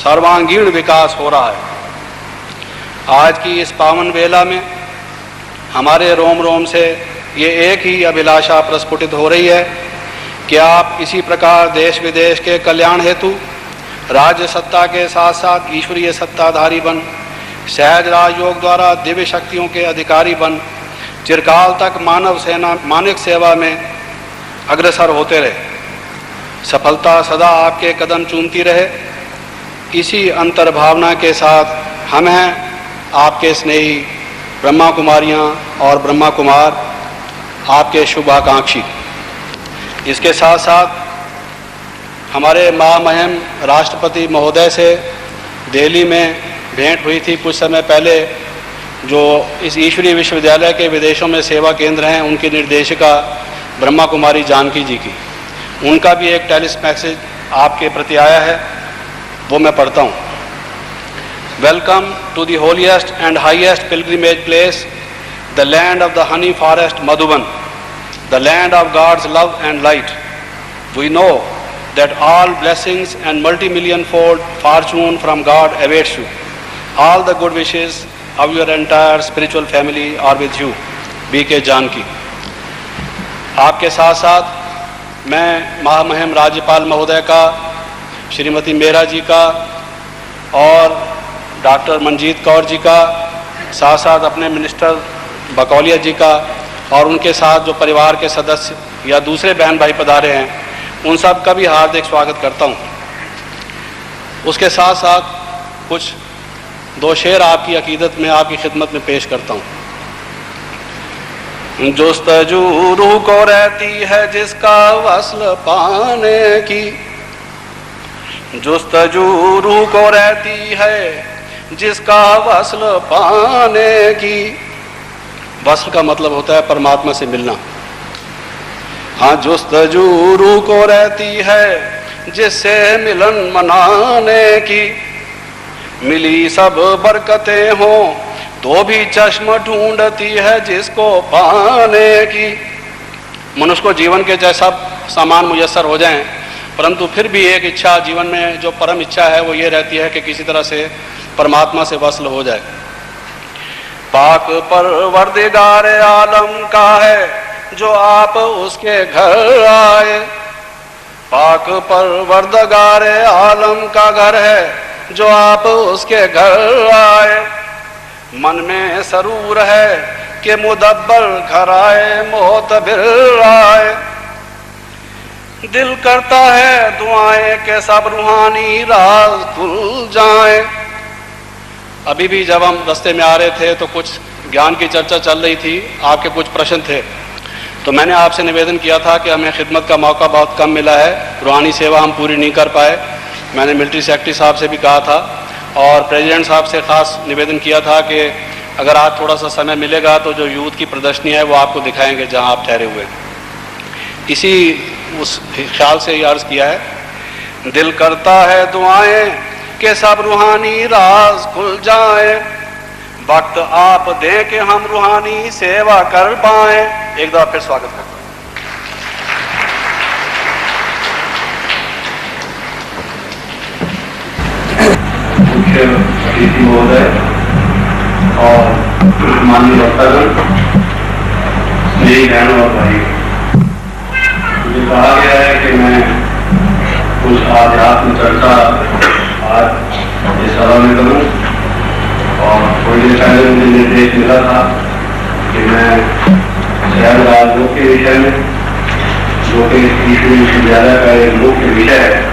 सर्वांगीण विकास हो रहा है। आज की इस पावन वेला में हमारे रोम रोम से ये एक ही अभिलाषा प्रस्फुटित हो रही है कि आप इसी प्रकार देश विदेश के कल्याण हेतु राज्य सत्ता के साथ साथ ईश्वरीय सत्ताधारी बन, सहज राजयोग द्वारा दिव्य शक्तियों के अधिकारी बन, चिरकाल तक मानविक सेवा में अग्रसर होते रहे। सफलता सदा आपके कदम चूमती रहे। इसी अंतर्भावना के साथ हम हैं आपके स्नेही ब्रह्मा कुमारियाँ और ब्रह्मा कुमार, आपके शुभाकांक्षी। इसके साथ साथ हमारे महामहिम राष्ट्रपति महोदय से दिल्ली में भेंट हुई थी कुछ समय पहले, जो इस ईश्वरीय विश्वविद्यालय के विदेशों में सेवा केंद्र हैं, उनकी निर्देशिका ब्रह्मा कुमारी जानकी जी की। उनका भी एक टेलिस मैसेज आपके प्रति आया है, वो मैं पढ़ता हूँ। Welcome to the holiest and highest pilgrimage place, the land of the honey forest Madhuban, the land of God's love and light. We know that all blessings and multi-million-fold fortune from God awaits you. All the good wishes of your entire spiritual family are with you. B.K. Janki. आपके साथ साथ मैं महामहिम राज्यपाल महोदय का, श्रीमती मेहरा जी का और डॉक्टर मनजीत कौर जी का, साथ साथ अपने मिनिस्टर बकौलिया जी का और उनके साथ जो परिवार के सदस्य या दूसरे बहन भाई पधारे हैं, उन सब का भी हार्दिक स्वागत करता हूँ। उसके साथ साथ कुछ दो शेर आपकी अकीदत में, आपकी खिदमत में पेश करता हूँ। जुस्तजू रूह को रहती है जिसका वस्ल पाने की, जुस्तजू रूह को रहती है जिसका वस्ल पाने की। वस्ल का मतलब होता है परमात्मा से मिलना। हाँ, जुस्तजू रूह को रहती है जिससे मिलन मनाने की। मिली सब बरकतें हों तो भी चश्म ढूंढती है जिसको पाने की। मनुष्य को जीवन के जैसा सामान मुयस्सर हो जाएं, परंतु फिर भी एक इच्छा जीवन में, जो परम इच्छा है, वो ये रहती है कि किसी तरह से परमात्मा से वस्ल हो जाए। पाक परवरदिगार आलम का है जो आप उसके घर आए। पाक परवरदिगार आलम का घर है जो आप उसके घर आए। मन में सरूर है कि मुदब्बर घर आए, मोतबिर आए। दिल करता है दुआएं के सब रूहानी राज खुल जाएं। अभी भी जब हम रास्ते में आ रहे थे तो कुछ ज्ञान की चर्चा चल रही थी, आपके कुछ प्रश्न थे, तो मैंने आपसे निवेदन किया था कि हमें खिदमत का मौका बहुत कम मिला है, रूहानी सेवा हम पूरी नहीं कर पाए। मैंने मिलिट्री सेक्रेटरी साहब से भी कहा था और प्रेसिडेंट साहब से ख़ास निवेदन किया था कि अगर आज थोड़ा सा समय मिलेगा तो जो यूथ की प्रदर्शनी है वो आपको दिखाएंगे जहां आप ठहरे हुए। इसी उस ख्याल से ये अर्ज़ किया है, दिल करता है दुआएं कि सब रूहानी राज खुल जाए। वक्त आप दें कि हम रूहानी सेवा कर पाएं। एक दफा फिर स्वागत करता हूं।
मुख्य अतिथि महोदय और माननीय वक्तागण, मेरी बहनों और भाई, मुझे कहा गया है कि मैं कुछ आध्यात्म चर्चा आज इस सभा में करूं और थोड़ी देर पहले मुझे निर्देश मिला था कि मैं शहर राजयोग के विषय में, जो कि ईश्वरीय विश्वविद्यालय का एक मुख्य विषय है,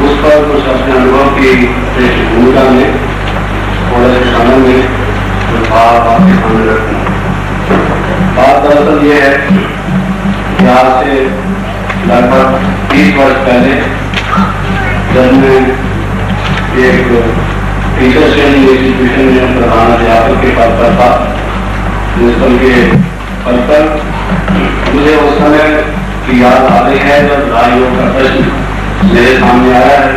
उस पर कुछ अपने अनुभव की भूमिका में थोड़े से समय में कुछ भाव आपके सामने रखूँ। बात दरअसल ये है कि आज से लगभग 30 वर्ष पहले जब मैं एक टीचर ट्रेनिंग इंस्टीट्यूशन में प्रधान अध्यापक के पद पर था, प्रिंसिपल के पद पर, मुझे उस समय की याद आ रही है जब राजयोग का प्रश्न मेरे सामने आया है।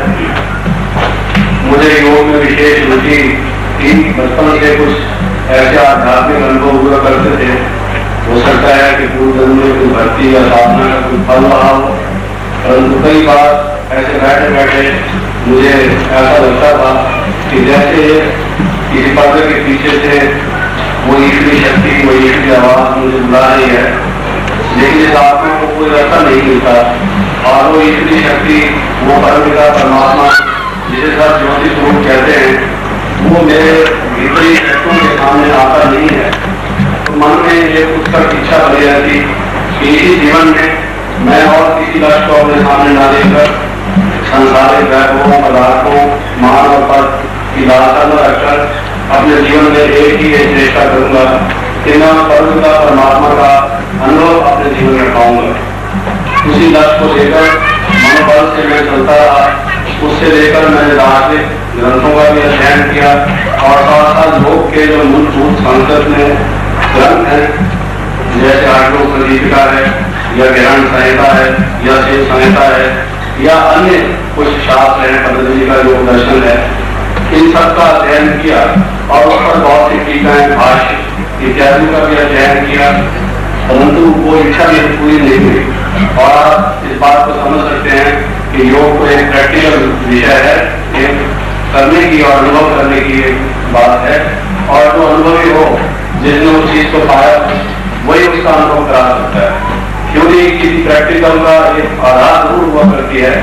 मुझे योग में विशेष रुचि थी, बचपन से कुछ ऐसे आध्यात्मिक अनुभव हुआ करते थे। हो सकता है कि पूर्व जन्म में कोई भक्ति या साधना का कोई फल रहा हो, परंतु कई बार ऐसे बैठे बैठे मुझे ऐसा लगता था कि जैसे किसी पर्दे के पीछे से वो ईश्वरी शक्ति, वो ईश्वरी आवाज मुझे बुला रही है, लेकिन इस आत्मा को कोई रास्ता नहीं मिलता। और वो ईश्वरी शक्ति, वो परमपिता परमात्मा जिसे सब ज्योति स्वरूप कहते हैं, वो मेरे भीतरी शक्तियों के सामने आता नहीं है। तो मन में ये उत्कट इच्छा बनी रहती कि इसी जीवन में मैं और किसी लक्ष्य को अपने सामने न लेकर संसारिक वैभवों, पदार्थों, मान और पद की लालसा न रखकर अपने जीवन में एक ही एक चेष्टा करूंगा कि मैं परमपिता परमात्मा का अनुभव अपने जीवन में पाऊंगा। उसी लक्ष्य को लेकर मनोबल से मैं चलता रहा। उससे लेकर मैंने दार्शनिक ग्रंथों का भी अध्ययन किया और साथ साथ योग के जो मूलभूत संस्कृत में ग्रंथ हैं, जैसे आठों प्रदीपिका है या ज्ञान संहिता है या शिव संहिता है या अन्य कुछ शास्त्र हैं, पतंजलि का योग दर्शन है, इन सब का अध्ययन किया और उस पर बहुत सी टीकाएं, भाष्य इत्यादि का भी अध्ययन किया, परंतु वो इच्छा भी पूरी नहीं हुई। और आप इस बात को समझ सकते हैं कि योग को एक प्रैक्टिकल विषय है, एक करने की और अनुभव करने की बात है, और जो अनुभवी हो, जिसने उस चीज को पाया, वही उसका अनुभव करा सकता है। क्योंकि किसी प्रैक्टिकल का एक आधार जरूर हुआ करती है,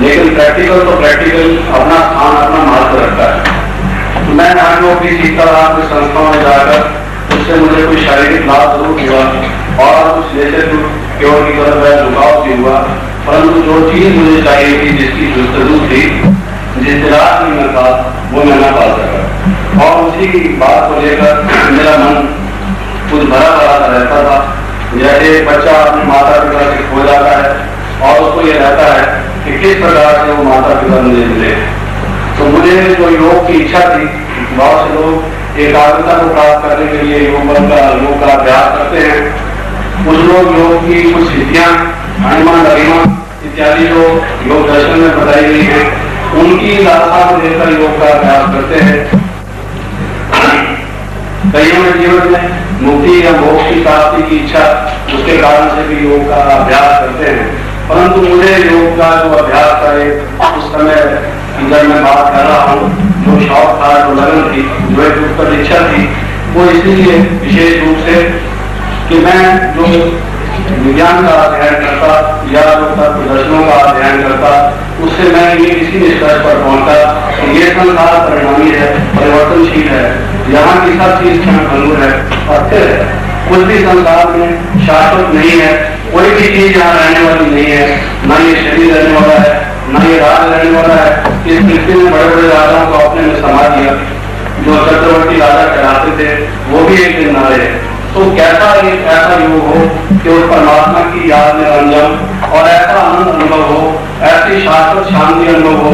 लेकिन प्रैक्टिकल तो प्रैक्टिकल अपना स्थान, अपना महत्व रखता है। तो मैं योग भी सीखता रहा कुछ संस्थाओं में जाकर, उससे मुझे कुछ शारीरिक लाभ जरूर हुआ और कुछ जैसे केवल की तरफ झुकाव भी हुआ, परंतु जो चीज मुझे चाहिए थी, जिसकी जरूरत थी, जिस दिलास में मैं था, वो मैं न पा सका। और उसी बात को लेकर मेरा मन कुछ भरा भरा रहता था। जैसे एक बच्चा अपने माता पिता से खो जाता है और उसको ये रहता है कि किस प्रकार से वो माता पिता मुझे मिले। तो मुझे जो योग की इच्छा थी, बहुत से लोग एकाग्रता को प्राप्त करने के लिए योग का अभ्यास करते हैं। कुछ लोग योग की कुछ सिद्धियां, अनुमान, गरिमा इत्यादि जो योग दर्शन में बताई गई है, उनकी लालसा को लेकर योग का अभ्यास करते हैं। कईयों में जीवन में मुक्ति या मोक्ष की प्राप्ति की इच्छा, उसके कारण से भी योग का अभ्यास करते हैं। परंतु मुझे योग का जो अभ्यास करे, उस समय जब मैं बात कर रहा हूँ, जो शौक था, जो लगन थी, जो एक उत्कट इच्छा थी, वो इसलिए विशेष रूप से कि मैं जो विज्ञान का अध्ययन करता या जो तत्व दर्शनों का अध्ययन करता, उससे मैं ये इसी निष्कर्ष पर पहुंचा कि ये संसार परिणामी है, परिवर्तनशील है, यहाँ की सब चीज क्षणभंगुर है, अस्थिर है, कुछ भी संसार में शाश्वत नहीं है, कोई भी चीज यहाँ रहने वाली नहीं है, न ये शरीर रहने वाला है, न ये राज रहने वाला है। इस पृथ्वी में बड़े बड़े राजाओं को अपने में समा दिया, जो चक्रवर्ती राजा कहलाते थे, वो भी एक दिन न रहे। तो कैसा एक ऐसा योग हो कि उस परमात्मा की याद में रंजन और ऐसा आनंद अनुभव हो, ऐसी शाश्वत शांति अनुभव हो,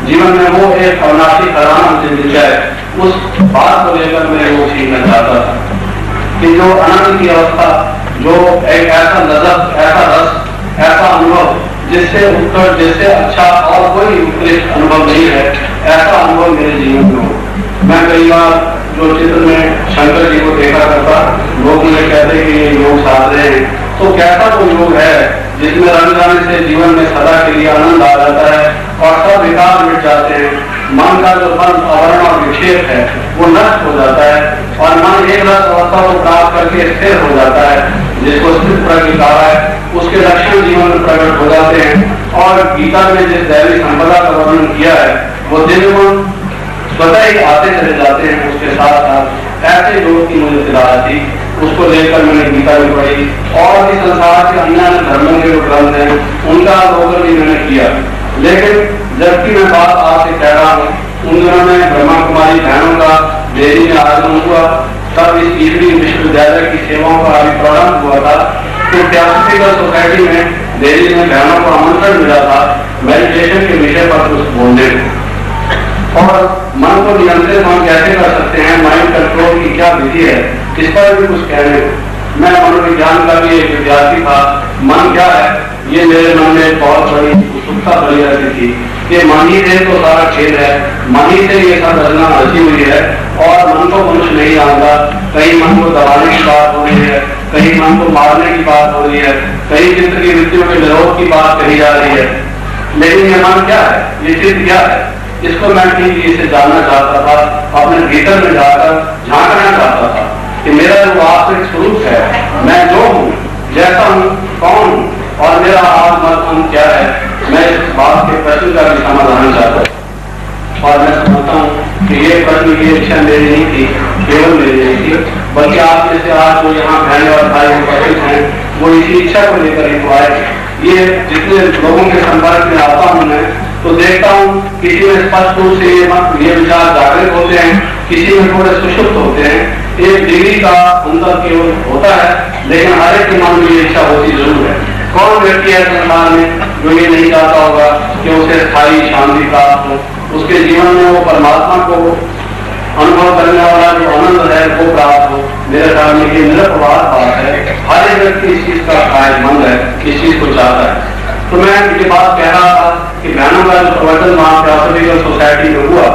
जीवन में वो एक अविनाशी खजाना मुझे मिल जाए। उस बात को लेकर मैं योग सीखना चाहता था कि जो आनंद की अवस्था, जो एक ऐसा लज़्ज़त, ऐसा रस, ऐसा अनुभव जिससे उत्कट, जिससे अच्छा और कोई उत्कृष्ट अनुभव नहीं है, ऐसा अनुभव मेरे जीवन में हो। मैं कई बार जो चित्र में शंकर जी को देखा करता, लोग मुझे कहते कि ये योग साध रहे हैं, तो कैसा वो योग है जिसमें रंग जाने से जीवन में सदा के लिए आनंद आ जाता है और सब विकार मिट जाते हैं। मन का जो बंध आवरण और विक्षेप है वो नष्ट हो जाता है और मन एक रस अवस्था को प्राप्त करके स्थिर हो जाता है, जिसको स्थित प्रज्ञ कहा है। उसके लक्षण जीवन में प्रकट हो जाते हैं और गीता में जिस दैवी संपदा का वर्णन किया है वो दिव्य स्वतः ही आते चले जाते हैं। उसके साथ साथ ऐसे लोग की मुझे दिलाया थी, उसको लेकर मैंने गीता में पढ़ी और भी संसार के अन्य धर्मों के जो ग्रंथ हैं उनका अवलोकन भी मैंने किया। लेकिन जबकि मैं बात आपसे कह रहा हूँ, उन दिनों में ब्रह्मा कुमारी बहनों का दिल्ली में आगमन हुआ, तब इस ईश्वरी विश्वविद्यालय की सेवाओं का अभी प्रारंभ हुआ था। तो थियोसॉफिकल सोसाइटी में दिल्ली में बहनों को आमंत्रण मिला था मेडिटेशन के विषय पर कुछ बोलने और मन को नियंत्रित हम कैसे कर सकते हैं, माइंड कंट्रोल की क्या विधि है, इस पर भी कुछ कहने को। मैं मनोविज्ञान का भी एक विद्यार्थी था। मन क्या है ये मेरे मन में बहुत बड़ी उत्सुकता बनी रहती थी कि मन ही से तो सारा खेल है, मन ही से ये सब रचना रची हुई है और मन को मनुष्य नहीं जानता। कहीं मन को दबाने की बात हो रही है, कहीं मन को मारने की बात हो रही है, कहीं चित्र की वृत्तियों के विरोध की बात कही जा रही है। लेकिन ये मन क्या है, ये चित्र क्या है, इसको मैं ठीक इसे जानना चाहता था, अपने भीतर में जाकर झांकना चाहता था कि मेरा जो वास्तविक स्वरूप है, मैं जो हूँ, जैसा हूँ, कौन हूँ और मेरा आत्म क्या है। मैं इस बात के प्रश्न का भी समाधान चाहता हूँ और मैं समझता हूँ कि ये प्रश्न की इच्छा मेरी नहीं थी, केवल मेरी नहीं थी, बल्कि आप जैसे आज जो यहाँ बहन और भाई उपस्थित हैं वो इसी इच्छा को लेकर ही तो आए। ये जितने लोगों के संपर्क में आता हूँ मैं तो देखता हूँ किसी में स्पष्ट रूप से ये विचार जागृत होते हैं, किसी में थोड़े सुषुप्त होते हैं। एक डिग्री का अंतर केवल होता है, लेकिन हर एक के मन में ये इच्छा होती जरूर है। कौन व्यक्ति है संसार में जो ये नहीं चाहता होगा कि उसे स्थायी शांति प्राप्त हो, उसके जीवन में वो परमात्मा को अनुभव करने वाला जो आनंद है वो प्राप्त हो। मेरे ख्याल में ये निरपवाद बात है। हर एक व्यक्ति इस चीज का फायदेमंद है, इस चीज को चाहता है। तो मैं ये बात कह रहा था कि बहनों का जो प्रवचन वहां थियोसॉफिकल सोसाइटी में हुआ,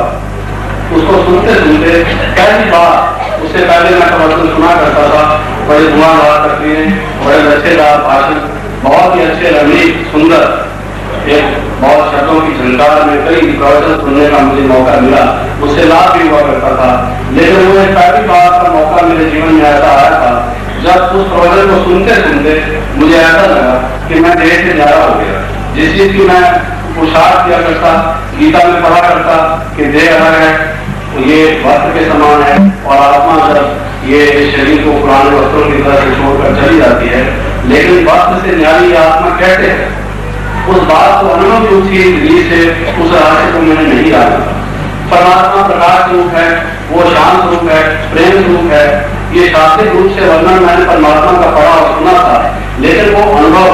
उसको सुनते सुनते पहली बार, उससे पहले मैं प्रवचन सुना करता था, बड़े धुआंधार तकरीरें, बड़े लच्छेदार भाषण, बहुत ही अच्छे रंगीन सुंदर, एक बहुत शब्दों की झंकार में कई प्रवचन सुनने का मुझे मौका मिला, उससे लाभ भी हुआ करता था। लेकिन वो एक पहली बार का मौका मेरे जीवन में ऐसा आया था जब उस प्रवचन को सुनते सुनते मुझे ऐसा लगा कि मैं देह से न्यारा हो गया। जिस चीज की मैं पुरुषार्थ किया करता, गीता में पढ़ा करता कि देह अलग है, तो ये वस्त्र के समान है और आत्मा जब ये शरीर को पुराने वस्त्रों की तरह से छोड़कर चली जाती है, लेकिन वस्त्र से न्यारी आत्मा कहते हैं। उस बात को अनुभव रूप से उस रहस्य को मैंने नहीं जाना। परमात्मा प्रकाश रूप है, वो शांत रूप है, प्रेम रूप है। ये शास्त्रीय रूप से वर्णन मैंने परमात्मा का पढ़ा और सुना था, लेकिन वो अनुभव,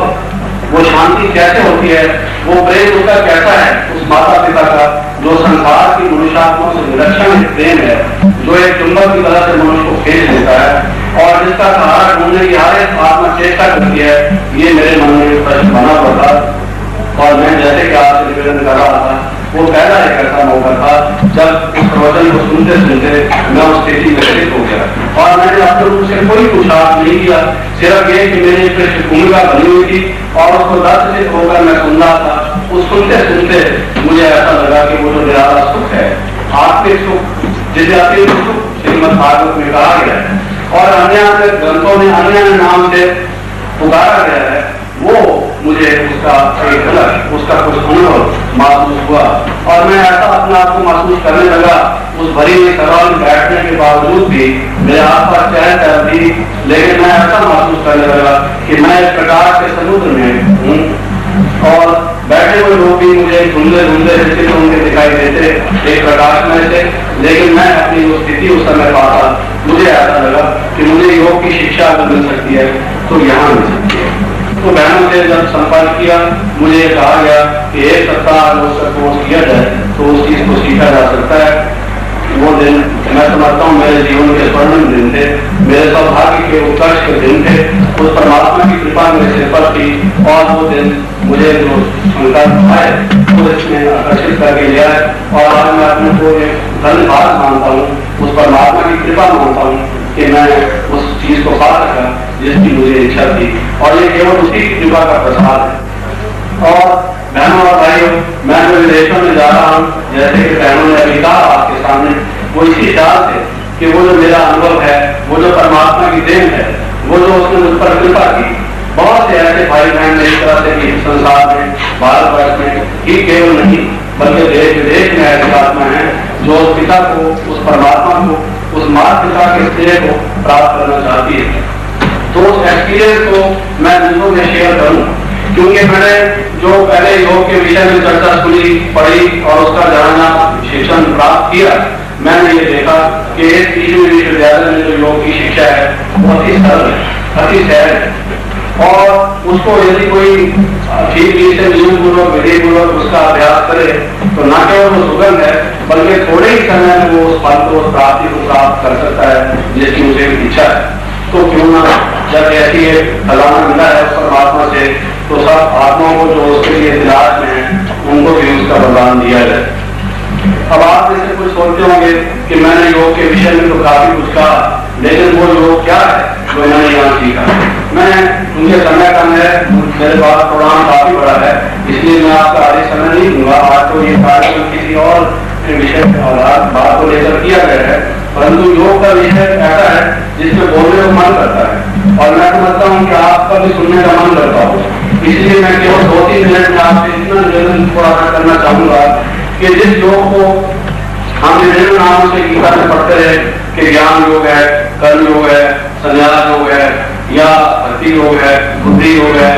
वो शांति कैसे होती है, वो प्रेम उसका कैसा है, उस माता पिता का जो संसार की मनुष्यात्मा से विलक्षण प्रेम है, जो एक चुंबक की तरह से मनुष्य को खींच लेता है और जिसका सहारा ढूंढने की हर एक आत्मा चेष्टा करती है। ये मेरे मन में प्रश्न बना पड़ा और मैं जैसे कि आपसे निवेदन कर रहा था, वो पहला एक ऐसा मौका था जब उस प्रवचन को सुनते सुनते मैं उस स्थिति में स्थित हो गया और मैंने अपने रूप से कोई पुरुषार्थ नहीं किया, सिर्फ ये कि मेरी पृष्ठभूमिका बनी हुई थी और उसको दर्शित होकर मैं सुन रहा था। उस सुनते सुनते मुझे ऐसा लगा कि वो जो निराला सुख है, आत्मिक सुख, जिसे अति सुख श्रीमद् भागवत में कहा गया है और अन्य ग्रंथों में अन्य नाम से पुकारा गया है, वो मुझे उसका एक अलग, उसका कुछ अनुभव महसूस हुआ और मैं ऐसा अपने आप को महसूस करने लगा। उस भरी हुई सभा में बैठने के बावजूद भी मेरे आसपास चहल पहल थी, लेकिन मैं ऐसा महसूस करने लगा कि मैं एक प्रकाश के समुद्र में हूँ और बैठे हुए लोग भी मुझे धुंधले धुंधले स्थित उनके दिखाई देते एक प्रकाश में से। लेकिन मैं अपनी वो स्थिति उस समय पाता, मुझे ऐसा लगा कि मुझे योग की शिक्षा अगर मिल सकती है तो यहाँ मिल सकती है। तो बहनों से जब संपर्क किया, मुझे कहा गया कि एक सप्ताह अगर कोर्स किया जाए तो उस चीज को सीखा जा सकता है। वो दिन मैं समझता हूँ मेरे जीवन के स्वर्णिम दिन थे, मेरे सौभाग्य के उत्कर्ष के दिन थे। उस परमात्मा की कृपा मेरे सिर पर थी और वो दिन मुझे जो संकल्प आए वो इसमें आकर्षित करके लिया है और आज मैं अपने को एक धन्यवाद मानता हूँ, उस परमात्मा की कृपा मानता हूँ कि मैं उस चीज को पा सका जिसकी मुझे इच्छा थी और ये केवल उसी की कृपा का प्रसाद है। और बहनों और भाइयों, मैं जो विदेशों में जा रहा हूँ, जैसे कि बहनों ने अभी कहा आपके सामने, वो इसी ख्याल से कि वो जो मेरा अनुभव है, वो जो परमात्मा की देन है, वो जो उसने मुझ पर कृपा की, बहुत से ऐसे भाई बहन इस तरह से कि संसार में, भारतवर्ष में ही केवल नहीं बल्कि देश विदेश में ऐसे आत्मा है जो उस पिता को, उस परमात्मा को, उस माता पिता के स्नेह को प्राप्त करना चाहती है। तो उस एक्सपीरियंस को मैं दूसरों में शेयर करूं, क्योंकि मैंने जो पहले योग के विषय में चर्चा सुनी, पढ़ी और उसका जानना शिक्षण प्राप्त किया, मैंने ये देखा कि इस विश्वविद्यालय में जो योग की शिक्षा है वो अति सरल है, अति सहज है, और उसको यदि कोई ठीक से नियम पूर्वक, विधि पूर्वक उसका अभ्यास करे तो न केवल वो सुगम है बल्कि थोड़े ही समय में वो उस फल को, उस प्राप्ति को प्राप्त कर सकता है जिसकी उसे इच्छा है। तो क्यों ना जब ऐसी एक खजाना मिला है उस परमात्मा से, तो सब आत्माओं को जो उसके लिए तलाश में है उनको भी उसका वरदान दिया जाए। अब आप जैसे कुछ सोचते होंगे कि मैंने योग के विषय में तो काफी कुछ कहा, लेकिन वो योग क्या है जो मैंने यहाँ सीखा। मैं उनके समय कम है, मेरे पास प्रोग्राम काफी बड़ा है, इसलिए मैं आपका अधिक समय नहीं दूंगा। आज तो ये कार्यक्रम किसी और विषय बात को लेकर किया गया है, परंतु योग का विषय ऐसा है जिसमें बोलने को मन करता है और मैं समझता हूँ कि आपका भी सुनने का मन करता हो। इसलिए मैं केवल 2-3 मिनट में आपसे इतना निवेदन थोड़ा करना चाहूंगा कि जिस योग को हम विभिन्न नामों से गीता में पढ़ते रहे कि ज्ञान योग है, कर्म योग है, संन्यास योग है या भक्ति योग है, बुद्धि योग है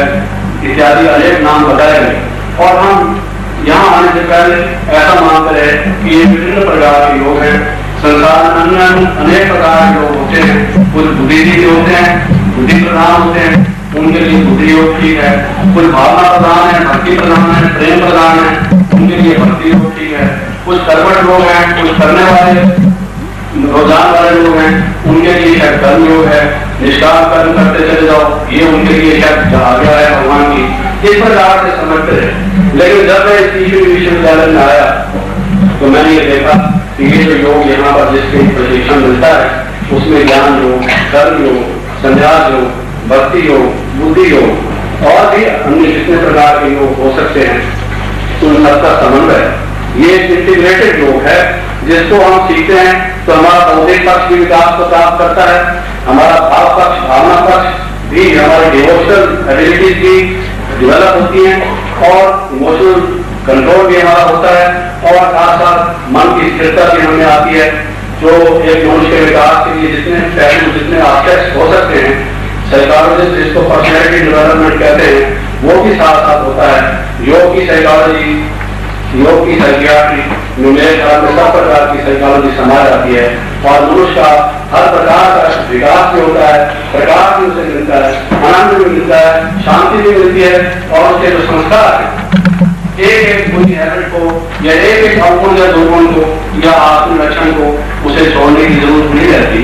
इत्यादि अनेक नाम बताए गए, और हम यहाँ आने से पहले ऐसा मानते रहे कि ये विभिन्न प्रकार के योग हैं। संसार में अन्य अनेक प्रकार के योग होते हैं, कुछ बुद्धिजीवी होते हैं, बुद्धि प्रधान होते हैं, उनके लिए बुद्धि योग ठीक है, कुछ भावना प्रधान है, भक्ति प्रधान है, प्रेम प्रधान है, उनके लिए भक्ति योग ठीक है, कुछ कर्मठ लोग हैं, कुछ करने वाले रोजान वाले लोग हैं, उनके लिए शायद कर्म योग है, निष्काम कर्म करते चले जाओ, ये उनके लिए शायद आज्ञा है भगवान की। इस प्रकार से समझते रहे। लेकिन जब मैं इस विश्वविद्यालय में आया तो मैंने ये देखा कि ये जो योग यहाँ पर जिसके प्रशिक्षण मिलता है उसमें ज्ञान योग, कर्म योग, संन्यास योग, भक्ति योग, बुद्धि योग और भी अन्य जितने प्रकार के योग हो सकते हैं उन सबका समन्वय ये इंटीग्रेटेड योग है, जिसको हम सीखते हैं तो हमारा बौद्धिक पक्ष भी विकास को प्राप्त करता है, हमारा भाव पक्ष, भावना पक्ष भी, हमारी डिवोशनल एबिलिटीज भी डेवलप होती हैं और इमोशनल कंट्रोल भी हमारा होता है, और साथ साथ मन की स्थिरता भी हमें आती है, जो एक मनुष्य के विकास के लिए जितने पहलू, जितने एस्पेक्ट्स हो सकते हैं, साइकोलॉजिस्ट जिसको पर्सनैलिटी डेवलपमेंट कहते हैं, वो भी साथ साथ होता है। योग की साइकोलॉजी, योग की साइकियाट्री में मेरे ख्याल में सब प्रकार की साइकोलॉजी समा जाती है और मनुष्य का हर प्रकार का विकास भी होता है, प्रकाश भी उसे मिलता है, आनंद भी मिलता है, शांति भी मिलती है, और उसके जो संस्कार है एक एक बुरी हैबिट को या एक एक अवगुण या दुर्गुण को या आत्मरक्षण को उसे छोड़ने की जरूरत नहीं रहती,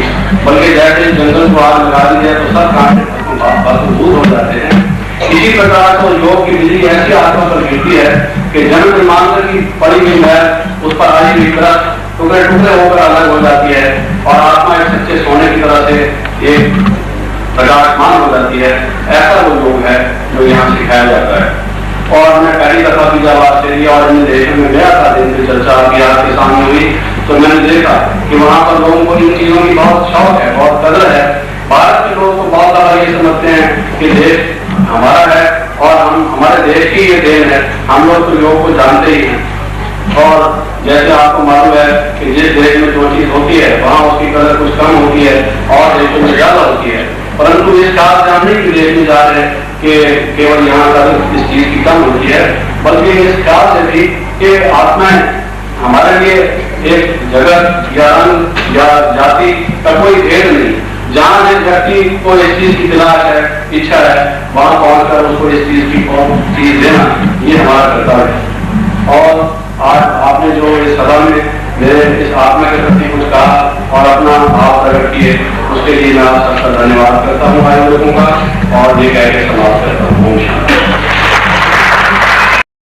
बल्कि जैसे जंगल को आग लगा दी जाए तो सब कांटे दूर हो जाते हैं। इसी प्रकार तो योग की विधि ऐसी आत्मा पर गिरती है कि जन्म जन्मांतर की पड़ी हुई मैल उस पर आई हुई तरह टुकड़े टुकड़े होकर अलग हो जाती है और आत्मा एक सच्चे सोने की तरह से एक प्रकाशमान हो जाती है। ऐसा वो योग है जो यहाँ सिखाया जाता है। और मैं पहली दफा भी जब ऑस्ट्रेलिया और अन्य देशों में गया था, जिनकी चर्चा अभी आपके सामने हुई, तो मैंने देखा कि वहाँ पर लोगों को इन चीजों की बहुत शौक है, बहुत कदर है। भारत के लोग तो बहुत ज्यादा ये समझते हैं कि देश हमारा है और हम हमारे देश की ये देन है, हम लोग तो योग को जानते ही हैं। और जैसे आपको मालूम है कि जिस देश में जो चीज होती है वहाँ उसकी कदर कुछ कम होती है और देशों में ज्यादा होती है, परंतु इस बात जानने के लिए नहीं जा रहे कि केवल यहाँ का इस चीज की कम होती है, बल्कि इस ख्याल से भी कि आत्माएं हमारे लिए एक जगत या रंग या जाति का कोई भेद नहीं, जहाँ जिस व्यक्ति को इस चीज की तलाश है, इच्छा है, वहां पहुंचकर उसको इस चीज की चीज देना ये हमारा कर्तव्य है। और आज आपने जो इस सभा में मेरे इस आत्मा के प्रति कुछ कहा और अपना भाव प्रकट किए, उसके लिए मैं आप सबका धन्यवाद करता हूँ भाई लोगों का, और ये कह के समाप्त करता हूँ।